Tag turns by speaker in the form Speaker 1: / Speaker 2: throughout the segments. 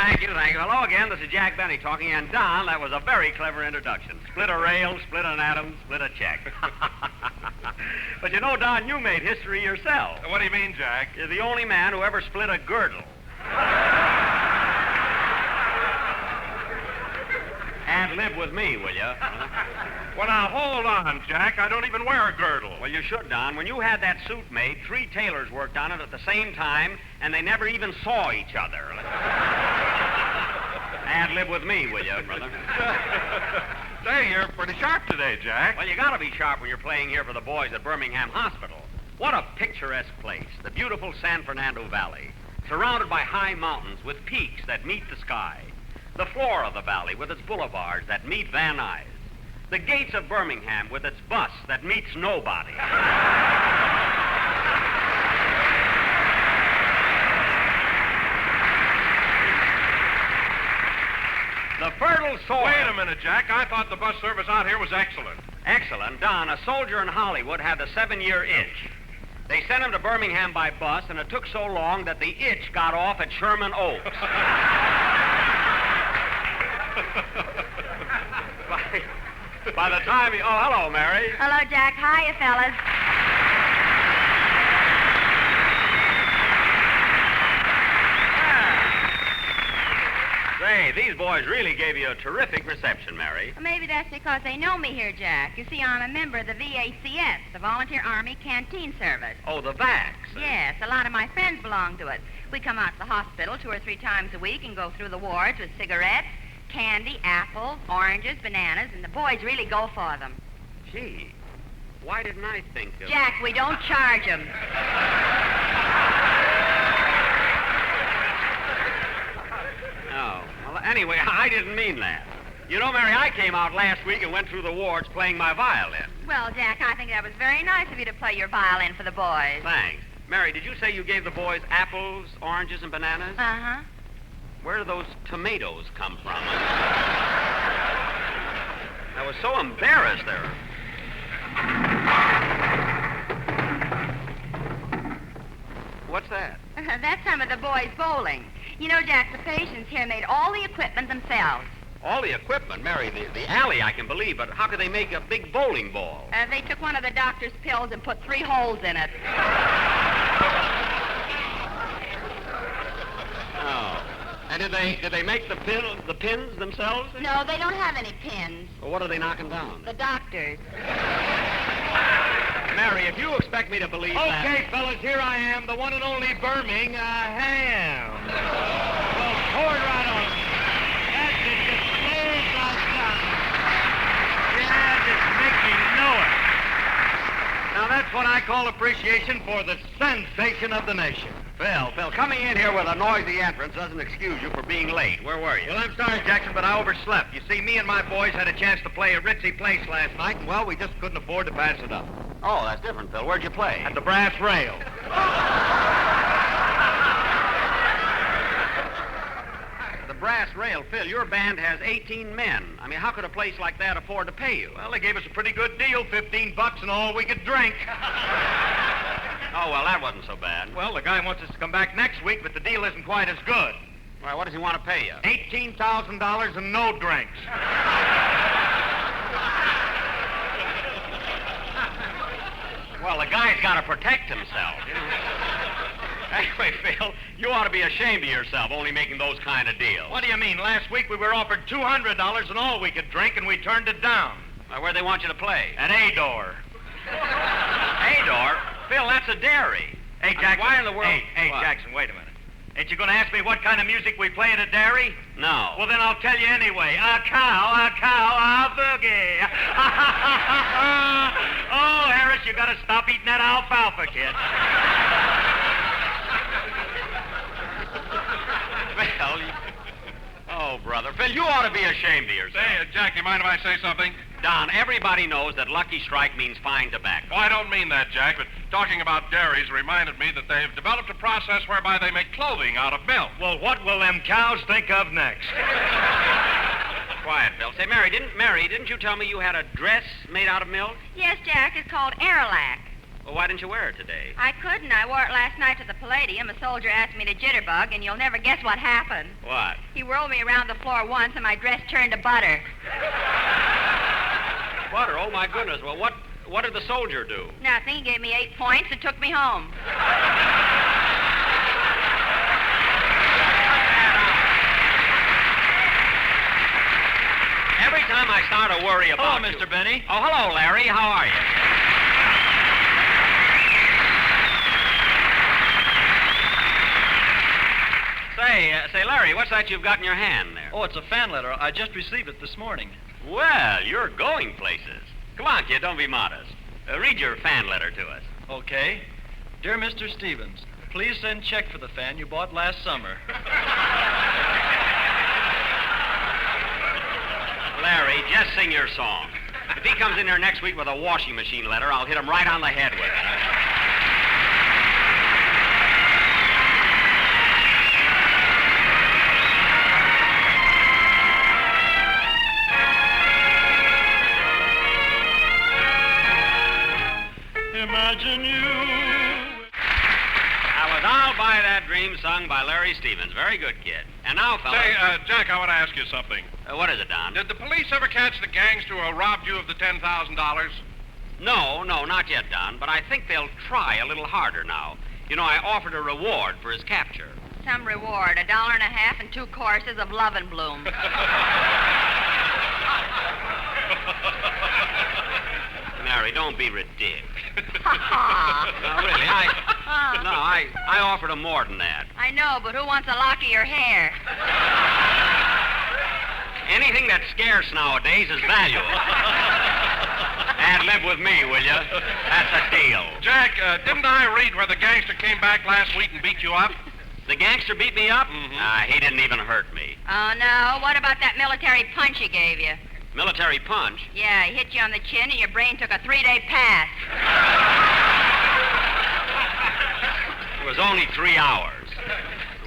Speaker 1: Thank you. Hello again, this is Jack Benny talking, and Don, that was a very clever introduction. Split a rail, split an atom, split a check. But you know, Don, you made history yourself.
Speaker 2: What do you mean, Jack?
Speaker 1: You're the only man who ever split a girdle. And live with me, will you?
Speaker 2: Well, now, hold on, Jack. I don't even wear a girdle.
Speaker 1: Well, you should, Don. When you had that suit made, 3 tailors worked on it at the same time, and they never even saw each other. And live with me, will you, brother?
Speaker 2: Say, you're pretty sharp today, Jack.
Speaker 1: Well, you gotta be sharp when you're playing here for the boys at Birmingham Hospital. What a picturesque place, the beautiful San Fernando Valley, surrounded by high mountains with peaks that meet the sky. The floor of the valley with its boulevards that meet Van Nuys. The gates of Birmingham with its bus that meets nobody. The fertile soil...
Speaker 2: Wait a minute, Jack. I thought the bus service out here was excellent.
Speaker 1: Excellent. Don, a soldier in Hollywood had the 7-year itch. They sent him to Birmingham by bus, and it took so long that the itch got off at Sherman Oaks. By the time he... Oh, hello, Mary.
Speaker 3: Hello, Jack. Hiya, fellas.
Speaker 1: Say, these boys really gave you a terrific reception, Mary.
Speaker 3: Well, maybe that's because they know me here, Jack. You see, I'm a member of the VACS, the Volunteer Army Canteen Service.
Speaker 1: Oh, the VACS.
Speaker 3: Yes, a lot of my friends belong to it. We come out to the hospital 2 or 3 times a week and go through the wards with cigarettes, candy, apples, oranges, bananas, and the boys really go for them.
Speaker 1: Gee, why didn't I think of...
Speaker 3: Jack, we don't charge them.
Speaker 1: Oh, well, anyway, I didn't mean that. You know, Mary, I came out last week and went through the wards playing my violin.
Speaker 3: Well, Jack, I think that was very nice of you to play your violin for the boys.
Speaker 1: Thanks. Mary, did you say you gave the boys apples, oranges, and bananas?
Speaker 3: Uh-huh.
Speaker 1: Where do those tomatoes come from? I was so embarrassed there. What's that?
Speaker 3: That's some of the boys bowling. You know, Jack, the patients here made all the equipment themselves.
Speaker 1: All the equipment, Mary, the alley I can believe, but how could they make a big bowling ball?
Speaker 3: They took one of the doctor's pills and put 3 holes in it.
Speaker 1: Oh. And did they make the pins themselves?
Speaker 3: No, they don't have any pins.
Speaker 1: Well, what are they knocking down?
Speaker 3: The doctors.
Speaker 1: Mary, if you expect me to believe that...
Speaker 4: Okay, fellas, here I am, the one and only Birmingham. Well, pour it right on. That's it, just lay it right down. Yeah, just make me know it. Now, that's what I call appreciation for the sensation of the nation.
Speaker 1: Phil, coming in here with a noisy entrance doesn't excuse you for being late. Where were you?
Speaker 4: Well, I'm sorry, Jackson, but I overslept. You see, me and my boys had a chance to play a ritzy place last night, and, well, we just couldn't afford to pass it up.
Speaker 1: Oh, that's different, Phil. Where'd you play?
Speaker 4: At the Brass Rail.
Speaker 1: The Brass Rail. Phil, your band has 18 men. I mean, how could a place like that afford to pay you?
Speaker 4: Well, they gave us a pretty good deal, $15 and all we could drink.
Speaker 1: Oh, well, that wasn't so bad.
Speaker 4: Well, the guy wants us to come back next week, but the deal isn't quite as good.
Speaker 1: Well, what does he want to pay you?
Speaker 4: $18,000 and no drinks.
Speaker 1: Well, the guy's got to protect himself, you know. Anyway, Phil, you ought to be ashamed of yourself only making those kind of deals.
Speaker 4: What do you mean? Last week we were offered $200 and all we could drink, and we turned it down.
Speaker 1: Where'd they want you to play?
Speaker 4: At Ador.
Speaker 1: Ador? Phil, that's a dairy.
Speaker 4: Hey, Jackson.
Speaker 1: Why in the world?
Speaker 4: Hey,
Speaker 1: What?
Speaker 4: Jackson, wait a minute. Ain't you going to ask me what kind of music we play at a dairy?
Speaker 1: No.
Speaker 4: Well, then I'll tell you anyway. A cow, a boogie. Oh, Harris, you got to stop eating that alfalfa, kid.
Speaker 1: Phil, oh, brother. Phil, you ought to be ashamed of yourself.
Speaker 2: Say, Jack, you mind if I say something?
Speaker 1: Don, everybody knows that Lucky Strike means fine tobacco.
Speaker 2: Oh, I don't mean that, Jack, but talking about dairies reminded me that they've developed a process whereby they make clothing out of milk.
Speaker 4: Well, what will them cows think of next?
Speaker 1: Quiet, Phil. Say, Mary, didn't you tell me you had a dress made out of milk?
Speaker 3: Yes, Jack, it's called Aerolac.
Speaker 1: Well, why didn't you wear it today?
Speaker 3: I couldn't. I wore it last night to the Palladium. A soldier asked me to jitterbug, and you'll never guess what happened.
Speaker 1: What?
Speaker 3: He whirled me around the floor once, and my dress turned to butter.
Speaker 1: Butter? Oh, my goodness. Well, what did the soldier do?
Speaker 3: Nothing. He gave me 8 points and took me home.
Speaker 1: Every time I start to worry about
Speaker 5: Hello, Mr. Benny.
Speaker 1: Oh, hello, Larry. How are you? Say, Larry, what's that you've got in your hand there?
Speaker 5: Oh, it's a fan letter. I just received it this morning.
Speaker 1: Well, you're going places. Come on, kid, don't be modest. Read your fan letter to us.
Speaker 5: Okay. Dear Mr. Stevens, please send check for the fan you bought last summer.
Speaker 1: Larry, just sing your song. If he comes in there next week with a washing machine letter, I'll hit him right on the head with it.
Speaker 5: Imagine you.
Speaker 1: That was I'll Buy That Dream, sung by Larry Stevens. Very good, kid. And now, fellas...
Speaker 2: Say, Jack, I want to ask you something.
Speaker 1: What is it, Don?
Speaker 2: Did the police ever catch the gangster who robbed you of the $10,000?
Speaker 1: No, not yet, Don. But I think they'll try a little harder now. You know, I offered a reward for his capture.
Speaker 3: Some reward, $1.50 and 2 courses of Love and Bloom.
Speaker 1: Mary, don't be ridiculous.
Speaker 3: Ha
Speaker 1: No, really, I offered him more than that.
Speaker 3: I know, but who wants a lock of your hair?
Speaker 1: Anything that's scarce nowadays is valuable. And live with me, will you? That's a deal.
Speaker 2: Jack, didn't I read where the gangster came back last week and beat you up?
Speaker 1: The gangster beat me up?
Speaker 2: Mm-hmm.
Speaker 1: He didn't even hurt me.
Speaker 3: Oh, no. What about that military punch he gave you?
Speaker 1: Military punch?
Speaker 3: Yeah, he hit you on the chin and your brain took a 3-day pass.
Speaker 1: It was only 3 hours.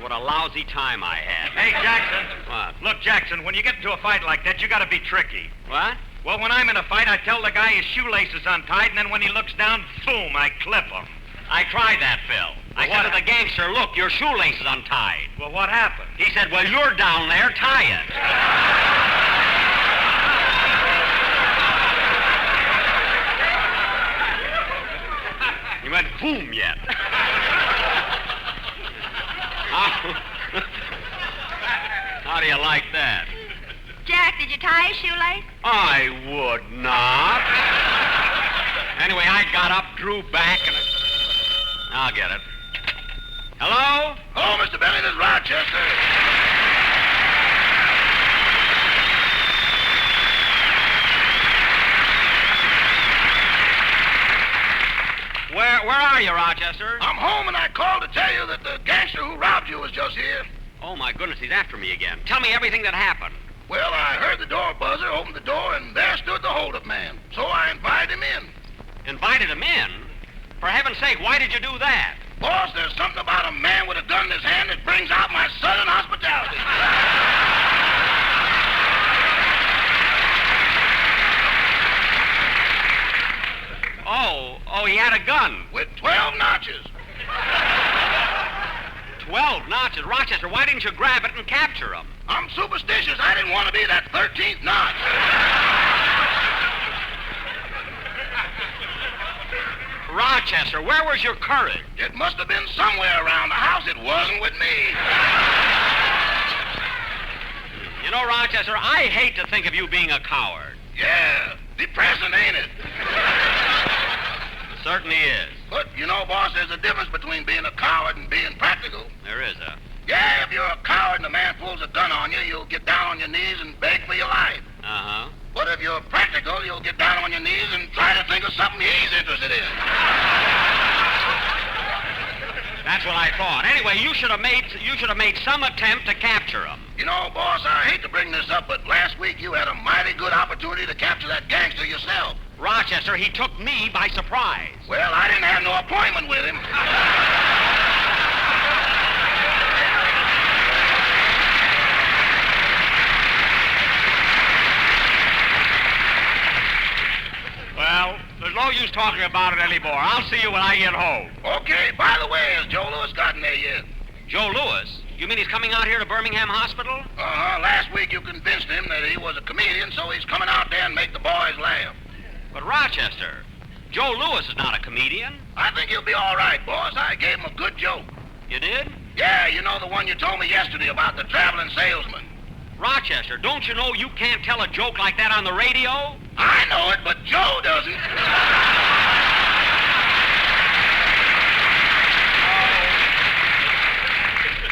Speaker 1: What a lousy time I had.
Speaker 4: Hey, Jackson.
Speaker 1: What?
Speaker 4: Look, Jackson, when you get into a fight like that, you gotta be tricky.
Speaker 1: What?
Speaker 4: Well, when I'm in a fight, I tell the guy his shoelace is untied, and then when he looks down, boom, I clip him.
Speaker 1: I tried that, Phil. I said to the gangster, look, your shoelace is untied.
Speaker 4: Well, what happened?
Speaker 1: He said, well, you're down there, tie it. He went boom yet. How do you like that?
Speaker 3: Jack, did you tie his shoelace?
Speaker 1: I would not. Anyway, I got up, drew back, and... I'll get it. Hello?
Speaker 6: Hello, Mr. Benny. This is Rochester.
Speaker 1: Where are you, Rochester?
Speaker 6: I'm home, and I called to tell you that the gangster who robbed you was just here.
Speaker 1: Oh, my goodness, he's after me again. Tell me everything that happened.
Speaker 6: Well, I heard the door buzzer, opened the door, and there stood the hold-up man. So I invited him in.
Speaker 1: Invited him in? For heaven's sake, why did you do that?
Speaker 6: Boss, there's something about a man with a gun in his hand that brings out my southern hospitality.
Speaker 1: Oh, he had a gun.
Speaker 6: With 12 notches.
Speaker 1: 12 notches. Rochester, why didn't you grab it and capture him?
Speaker 6: I'm superstitious. I didn't want to be that 13th notch.
Speaker 1: Rochester, where was your courage?
Speaker 6: It must have been somewhere around the house. It wasn't with me.
Speaker 1: You know, Rochester, I hate to think of you being a coward.
Speaker 6: Yeah, depressing, ain't it?
Speaker 1: Certainly is.
Speaker 6: But, you know, boss, there's a difference between being a coward and being practical.
Speaker 1: There is,
Speaker 6: Yeah, if you're a coward and a man pulls a gun on you, you'll get down on your knees and beg for your life.
Speaker 1: Uh-huh.
Speaker 6: But if you're practical, you'll get down on your knees and try to think of something he's interested in.
Speaker 1: That's what I thought. Anyway, you should have made some attempt to capture him.
Speaker 6: You know, boss, I hate to bring this up, but last week you had a mighty good opportunity to capture that gangster yourself.
Speaker 1: Rochester, he took me by surprise.
Speaker 6: Well, I didn't have no appointment with him.
Speaker 1: Well, there's no use talking about it anymore. I'll see you when I get home.
Speaker 6: Okay, by the way, has Joe Lewis gotten there yet?
Speaker 1: Joe Lewis? You mean he's coming out here to Birmingham Hospital?
Speaker 6: Uh-huh. Last week you convinced him that he was a comedian, so he's coming out there and make the boys laugh.
Speaker 1: But Rochester, Joe Lewis is not a comedian.
Speaker 6: I think he'll be all right, boss. I gave him a good joke.
Speaker 1: You did?
Speaker 6: Yeah, you know the one you told me yesterday about the traveling salesman.
Speaker 1: Rochester, don't you know you can't tell a joke like that on the radio?
Speaker 6: I know it, but Joe doesn't.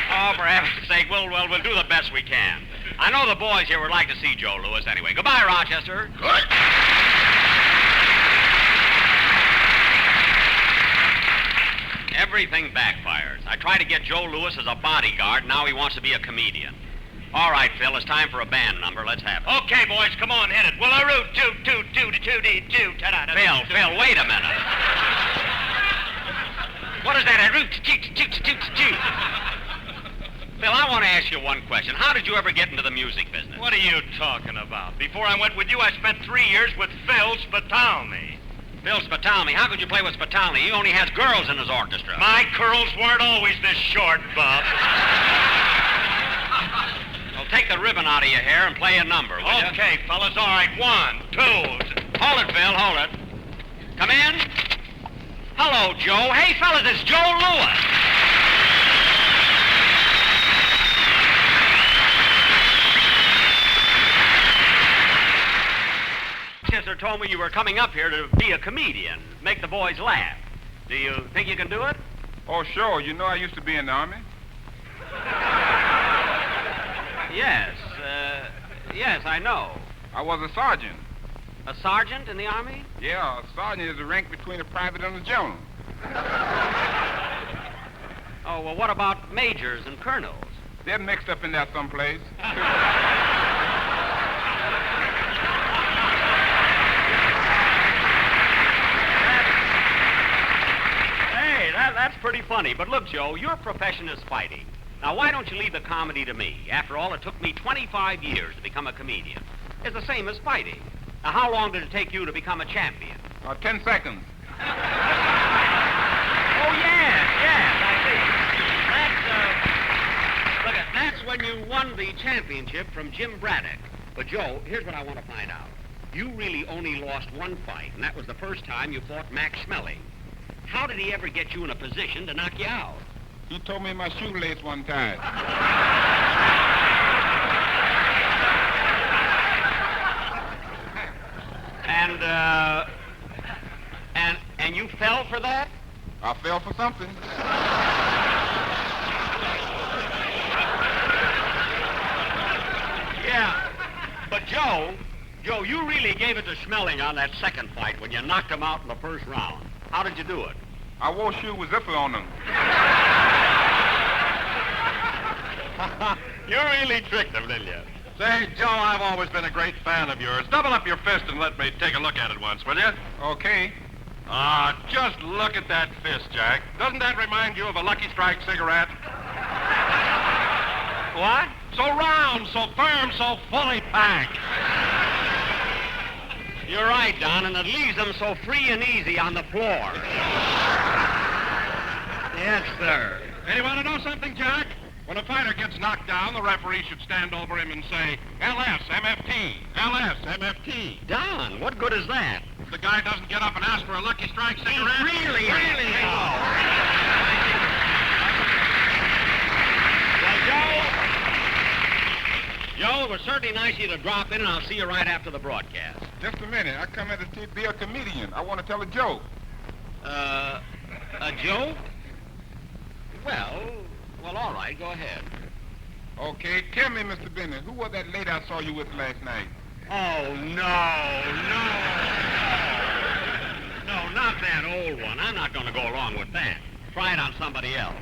Speaker 1: Oh, for heaven's sake, we'll do the best we can. I know the boys here would like to see Joe Lewis anyway. Goodbye, Rochester.
Speaker 6: Good.
Speaker 1: Everything backfires. I tried to get Joe Lewis as a bodyguard, now he wants to be a comedian. All right, Phil, it's time for a band number. Let's have it.
Speaker 4: Okay, boys, come on, hit it. Well, a root, two, ta-da.
Speaker 1: Phil, wait a minute. What is that? A root, two. Phil, I want to ask you one question. How did you ever get into the music business?
Speaker 4: What are you talking about? Before I went with you, I spent 3 years with Phil Spitalny.
Speaker 1: Phil Spitalny? How could you play with Spitalny? He only has girls in his orchestra.
Speaker 4: My curls weren't always this short, Bob.
Speaker 1: Well, take the ribbon out of your hair and play a number, will you?
Speaker 4: Okay, fellas, all right. 1, 2.
Speaker 1: Hold it, Phil, hold it. Come in. Hello, Joe. Hey, fellas, it's Joe Lewis. Chester told me you were coming up here to be a comedian, make the boys laugh. Do you think you can do it?
Speaker 7: Oh, sure. You know I used to be in the Army.
Speaker 1: Yes, I know.
Speaker 7: I was a sergeant.
Speaker 1: A sergeant in the Army?
Speaker 7: Yeah, a sergeant is the rank between a private and a general.
Speaker 1: Oh, well, what about majors and colonels?
Speaker 7: They're mixed up in there someplace.
Speaker 1: That's pretty funny. But look, Joe, your profession is fighting. Now, why don't you leave the comedy to me? After all, it took me 25 years to become a comedian. It's the same as fighting. Now, how long did it take you to become a champion?
Speaker 7: 10 seconds.
Speaker 1: Oh, yes, I see. That's when you won the championship from Jim Braddock. But, Joe, here's what I want to find out. You really only lost one fight, and that was the first time you fought Max Schmeling. How did he ever get you in a position to knock you out?
Speaker 7: He told me my shoelace one time.
Speaker 1: And you fell for that?
Speaker 7: I fell for something.
Speaker 1: Yeah. But Joe, you really gave it to Schmeling on that second fight when you knocked him out in the first round. How did you do it?
Speaker 7: I wore shoes with zipper on them.
Speaker 1: You really tricked him, didn't you?
Speaker 2: Say, Joe, I've always been a great fan of yours. Double up your fist and let me take a look at it once, will you?
Speaker 7: Okay.
Speaker 2: Just look at that fist, Jack. Doesn't that remind you of a Lucky Strike cigarette?
Speaker 1: What?
Speaker 2: So round, so firm, so fully packed.
Speaker 1: You're right, Don, and it leaves them so free and easy on the floor. Yes, sir.
Speaker 2: Hey, you want to know something, Jack? When a fighter gets knocked down, the referee should stand over him and say, LS, MFT, LS, MFT.
Speaker 1: Don, what good is that?
Speaker 2: If the guy doesn't get up and ask for a Lucky Strike cigarette...
Speaker 1: Really? Well, Joe, it was certainly nice of you to drop in, and I'll see you right after the broadcast.
Speaker 7: Just a minute. I come here to be a comedian. I want to tell a joke.
Speaker 1: A joke? Well, all right, go ahead.
Speaker 7: Okay, tell me, Mr. Bennett, who was that lady I saw you with last night?
Speaker 1: Oh, no, not that old one. I'm not going to go along with that. Try it on somebody else.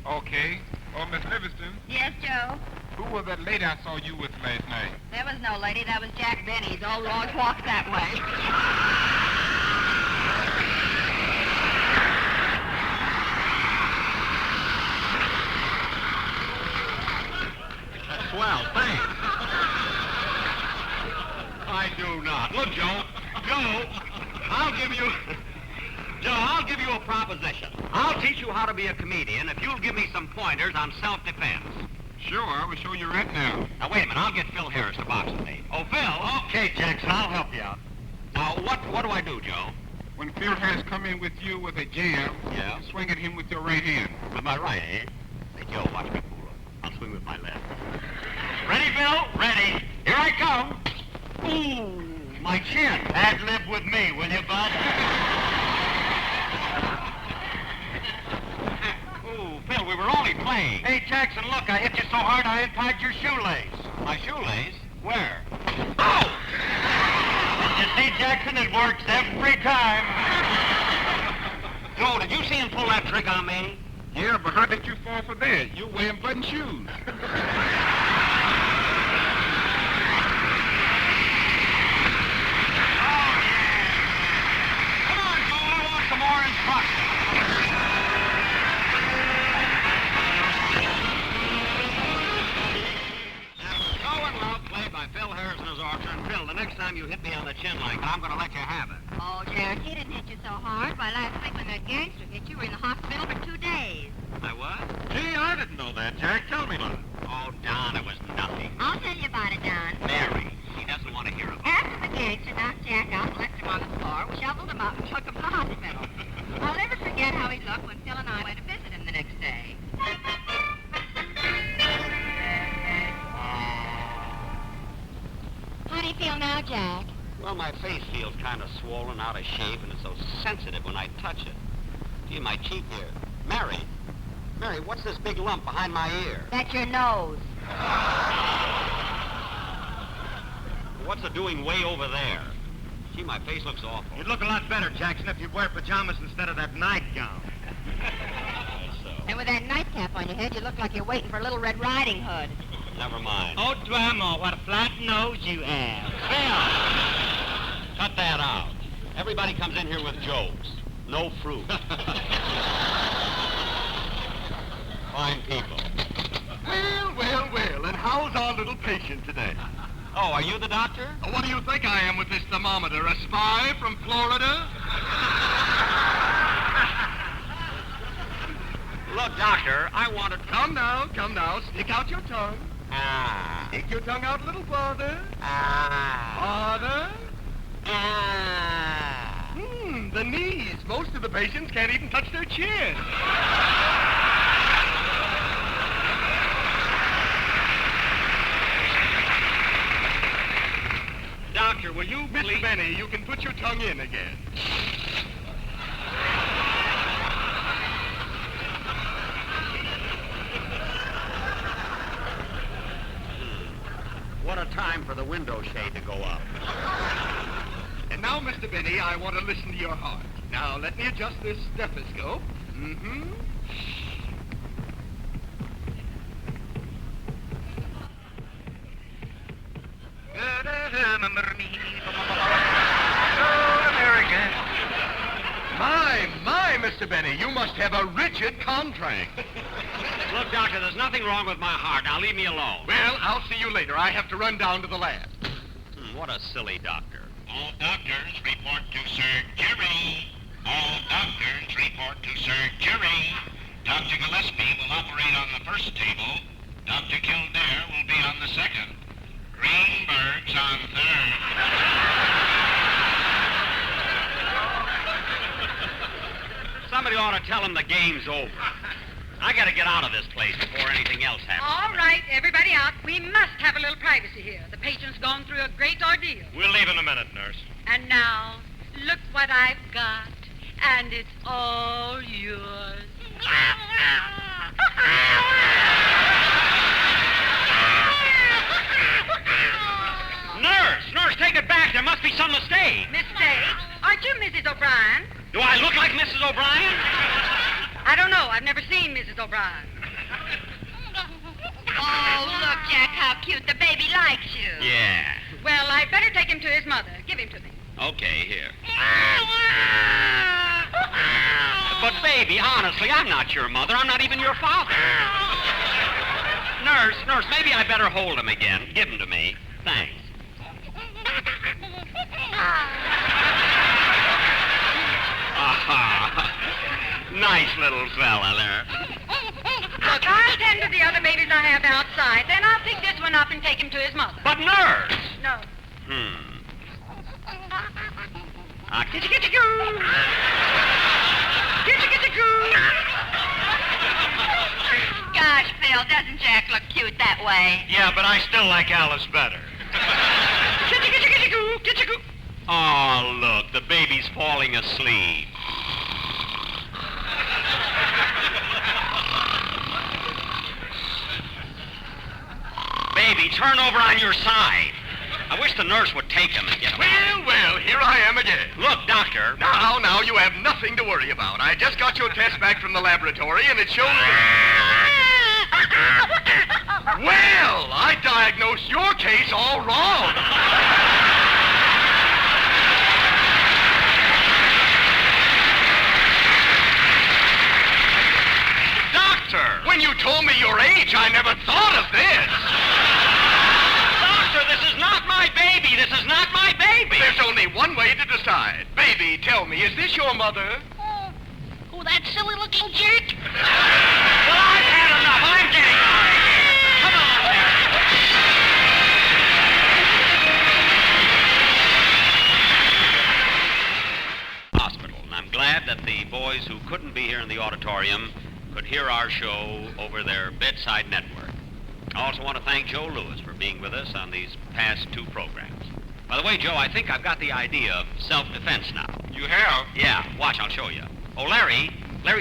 Speaker 7: Okay. Oh, Miss Livingston,
Speaker 3: Yes, Joe?
Speaker 7: who was that lady I saw you with last night?
Speaker 3: There was no lady. That was Jack Benny's. All roads walk that way.
Speaker 1: Swell, thanks. I do not. Look, Joe, I'll give you Joe, I'll give you a proposition. I'll teach you how to be a comedian if you'll give me some pointers on self-defense.
Speaker 7: Sure, I will show you right now.
Speaker 1: Now, wait a minute. I'll get Phil Harris to box with me. Oh, Phil?
Speaker 4: Okay, Jackson, I'll help you out.
Speaker 1: Now, what do I do, Joe?
Speaker 7: When Phil has come in with you with a jab,
Speaker 1: Yeah?
Speaker 7: you swing at him with your right hand.
Speaker 1: With my right, eh? Hey, Joe, watch me fool him. I'll swing with my left. Ready, Phil? Ready. Here I come. Ooh, my chin.
Speaker 4: Ad-lib with me, will you, bud?
Speaker 1: Ooh, Phil, we were only playing.
Speaker 4: Hey, Jackson, look, I hit you so hard I untied your shoelace.
Speaker 1: My shoelace? Where?
Speaker 4: Oh! You see, Jackson, it works every time.
Speaker 1: Joe, did you see him pull that trick on me?
Speaker 7: Yeah, but how did you fall for that? You're wearing button shoes.
Speaker 1: Come on, Joe, I want some more instruction. Show and Love, played by Phil Harris and his orchestra. And Phil, the next time you hit me on the chin like that, I'm going to let you have it.
Speaker 3: Oh, Jack, he didn't hit you so hard. Why, last week when that gangster hit you, you were in the hospital for 2 days.
Speaker 1: I what?
Speaker 4: Gee, I didn't know that, Jack. Tell me about it.
Speaker 1: Oh, Don, it was nothing.
Speaker 3: I'll tell you about it, Don.
Speaker 1: Mary, she doesn't want to hear about it.
Speaker 3: After the gangster knocked Jack out and left him on the floor, we shoveled him up and took him to the hospital. I'll never forget how he looked when Phil and I went to visit him the next day. How do you feel now, Jack?
Speaker 1: Well, my face feels kind of swollen, out of shape, and it's so sensitive when I touch it. Gee, my cheek here. Mary, what's this big lump behind my ear?
Speaker 3: That's your nose.
Speaker 1: What's it doing way over there? Gee, my face looks awful.
Speaker 4: You'd look a lot better, Jackson, if you'd wear pajamas instead of that nightgown.
Speaker 3: And with that nightcap on your head, you look like you're waiting for a Little Red Riding Hood.
Speaker 1: Never mind.
Speaker 4: Oh, Dramo, what a flat nose you have.
Speaker 1: Phil! Cut that out. Everybody comes in here with jokes. No fruit. Fine people.
Speaker 2: Well, and how's our little patient today?
Speaker 1: Oh, are you the doctor?
Speaker 2: What do you think I am with this thermometer? A spy from Florida?
Speaker 1: Look, doctor, I want to...
Speaker 2: Come now. Stick out your tongue.
Speaker 1: Ah.
Speaker 2: Stick your tongue out a little farther.
Speaker 1: Ah.
Speaker 2: Farther.
Speaker 1: Ah.
Speaker 2: The knees. Most of the patients can't even touch their chin.
Speaker 1: Doctor, will you
Speaker 2: Mr.
Speaker 1: please...
Speaker 2: Benny, you can put your tongue in again.
Speaker 1: What a time for the window shade to go up.
Speaker 2: And now, Mr. Benny, I want to listen to your heart. Now, let me adjust this stethoscope. Mm-hmm. My, Mr. Benny, you must have a rigid contract.
Speaker 1: Look, doctor, there's nothing wrong with my heart. Now, leave me alone.
Speaker 2: Well, I'll see you later. I have to run down to the lab.
Speaker 1: What a silly doctor.
Speaker 6: All doctors report to surgery. All doctors report to surgery. Dr. Gillespie will operate on the first table. Dr. Kildare will be on the second. Greenberg's on third.
Speaker 1: Somebody ought to tell him the game's over. I gotta get out of this place before anything else happens.
Speaker 8: All right, everybody out. We must have a little privacy here. The patient's gone through a great ordeal.
Speaker 4: We'll leave in a minute, nurse.
Speaker 8: And now, look what I've got. And it's all yours.
Speaker 1: Nurse, take it back. There must be some mistake.
Speaker 8: Mistake? Aren't you Mrs. O'Brien?
Speaker 1: Do I look like Mrs. O'Brien?
Speaker 8: I don't know. I've never seen Mrs. O'Brien.
Speaker 3: Oh, look, Jack, how cute. The baby likes you.
Speaker 1: Yeah.
Speaker 8: Well, I'd better take him to his mother. Give him to me.
Speaker 1: Okay, here. But, baby, honestly, I'm not your mother. I'm not even your father. Nurse, maybe I better hold him again. Give him to me. Thanks. Aha. nice little fella there.
Speaker 8: Look, I'll tend to the other babies I have outside. Then I'll pick this one up and take him to his mother.
Speaker 1: But nurse!
Speaker 8: No.
Speaker 1: Kitty-kitty-goo! Kitty-kitty-goo!
Speaker 3: Gosh, Phil, doesn't Jack look cute that way?
Speaker 4: Yeah, but I still like Alice better.
Speaker 1: Kitty-kitty-kitty-goo! Kitty-goo! Oh, look, the baby's falling asleep. Baby, turn over on your side. I wish the nurse would take him and get him.
Speaker 2: Well, here I am again.
Speaker 1: Look, doctor.
Speaker 2: Now, you have nothing to worry about. I just got your test back from the laboratory, and it shows Well, I diagnosed your case all wrong. Doctor! When you told me your age, I never thought of this.
Speaker 1: Doctor, this is not my baby. This is not my baby.
Speaker 2: There's only one way to decide. Baby, tell me, is this your mother?
Speaker 8: Oh, that silly looking jerk.
Speaker 1: Well, I've had enough. I'm getting out of here. Come on, Hospital, and I'm glad that the boys who couldn't be here in the auditorium could hear our show over their bedside network. I also want to thank Joe Lewis for being with us on these past two programs. By the way, Joe, I think I've got the idea of self-defense now.
Speaker 2: You have?
Speaker 1: Yeah, watch, I'll show you. Oh, Larry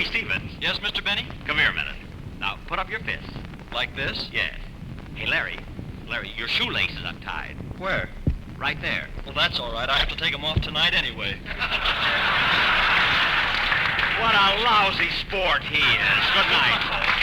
Speaker 1: Stevens.
Speaker 5: Yes, Mr. Benny?
Speaker 1: Come here a minute. Now, put up your fist.
Speaker 5: Like this?
Speaker 1: Yes. Hey, Larry, your shoelace is untied.
Speaker 5: Where?
Speaker 1: Right there.
Speaker 5: Well, that's all right. I have to take them off tonight anyway.
Speaker 1: What a lousy sport he is. Good night, folks.